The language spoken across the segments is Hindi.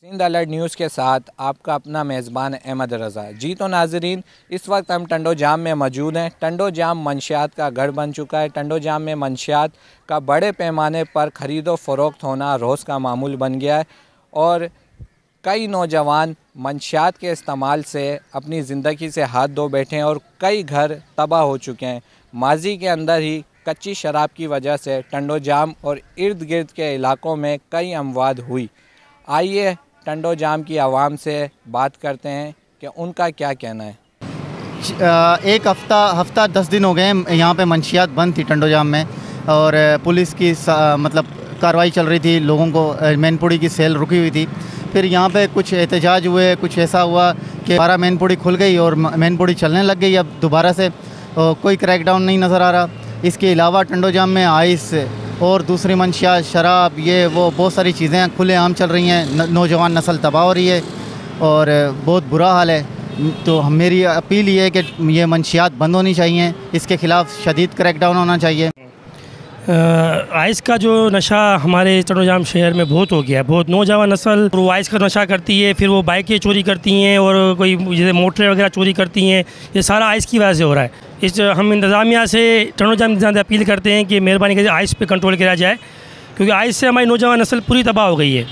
सिंध अलर्ट न्यूज़ के साथ आपका अपना मेज़बान अहमद रज़ा। जी तो नाज़रीन, इस वक्त हम टंडो जाम में मौजूद हैं। टंडो जाम मंशियात का गढ़ बन चुका है। टंडो जाम में मंशियात का बड़े पैमाने पर ख़रीदो फ़रोख्त होना रोज़ का मामूल बन गया है और कई नौजवान मंशियात के इस्तेमाल से अपनी ज़िंदगी से हाथ धो बैठे हैं और कई घर तबाह हो चुके हैं। माजी के अंदर ही कच्ची शराब की वजह से टंडो जाम और इर्द गिर्द के इलाकों में कई अमवात हुई। आइए टंडो जाम की आवाम से बात करते हैं कि उनका क्या कहना है। एक हफ़्ता 10 दिन हो गए यहाँ पे मंशियात बंद थी टंडो जाम में और पुलिस की मतलब कार्रवाई चल रही थी। लोगों को मैनपुड़ी की सेल रुकी हुई थी। फिर यहाँ पे कुछ एहतजाज हुए, कुछ ऐसा हुआ कि दोबारा मैनपुड़ी खुल गई और मैनपुड़ी चलने लग गई। अब दोबारा से कोई क्रैकडाउन नहीं नज़र आ रहा। इसके अलावा टंडो जाम में आइस और दूसरी मंशियात, शराब, ये वो बहुत सारी चीज़ें खुलेआम चल रही हैं। नौजवान नस्ल तबाह हो रही है और बहुत बुरा हाल है। तो मेरी अपील ये है कि ये मंशियात बंद होनी चाहिए, इसके ख़िलाफ़ शदीद क्रैकडाउन होना चाहिए। आइस का जो नशा हमारे टंडो जाम शहर में बहुत हो गया है। बहुत नौजवान नस्ल वो आइस का नशा करती है, फिर वो बाइकें चोरी करती हैं और कोई जैसे मोटरें वगैरह चोरी करती हैं। ये सारा आइस की वजह से हो रहा है। हम इंतज़ामिया से टंडो जाम इंतज़ामिया अपील करते हैं कि मेहरबानी करके आइस पे कंट्रोल किया जाए, क्योंकि आइस से हमारी नौजवान नस्ल पूरी तबाह हो गई है।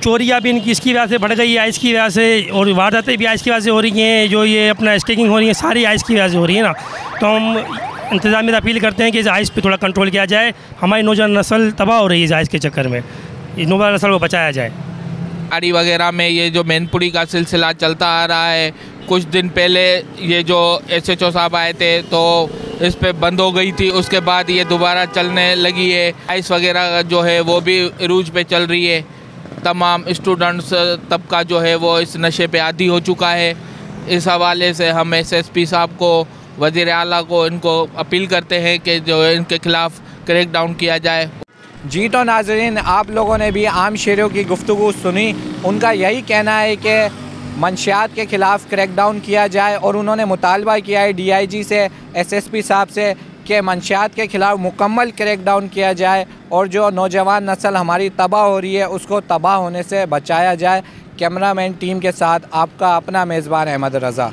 चोरियाँ भी इनकी इसकी वजह से बढ़ गई है, आइस की वजह से, और वारदातें भी आइस की वजह से हो रही हैं। जो ये अपना स्टेकिंग हो रही है सारी आइस की वजह से हो रही है ना। तो हम इंतज़ामिया से अपील करते हैं कि इस आइस पे थोड़ा कंट्रोल किया जाए। हमारी नौजवान नस्ल तबाह हो रही है इस आइस के चक्कर में, इस नौजवान नस्ल को बचाया जाए। गाड़ी वगैरह में ये जो मैनपुड़ी का सिलसिला चलता आ रहा है, कुछ दिन पहले ये जो SHO साहब आए थे तो इस पे बंद हो गई थी, उसके बाद ये दोबारा चलने लगी है। आइस वगैरह जो है वो भी इरूज पे चल रही है। तमाम स्टूडेंट्स तबका जो है वो इस नशे पे आदी हो चुका है। इस हवाले से हम SSP साहब को, वज़ीर आला को, इनको अपील करते हैं कि जो इनके ख़िलाफ़ क्रैकडाउन किया जाए। जी तो नाज़रीन, आप लोगों ने भी आम शहरियों की गुफ्तगू सुनी। उनका यही कहना है कि मंशियात के ख़िलाफ़ क्रैकडाउन किया जाए और उन्होंने मुतालबा किया है DIG से, SSP साहब से कि मंशियात के ख़िलाफ़ मुकम्मल क्रैकडाउन किया जाए और जो नौजवान नस्ल हमारी तबाह हो रही है उसको तबाह होने से बचाया जाए। कैमरामैन टीम के साथ आपका अपना मेज़बान अहमद रज़ा।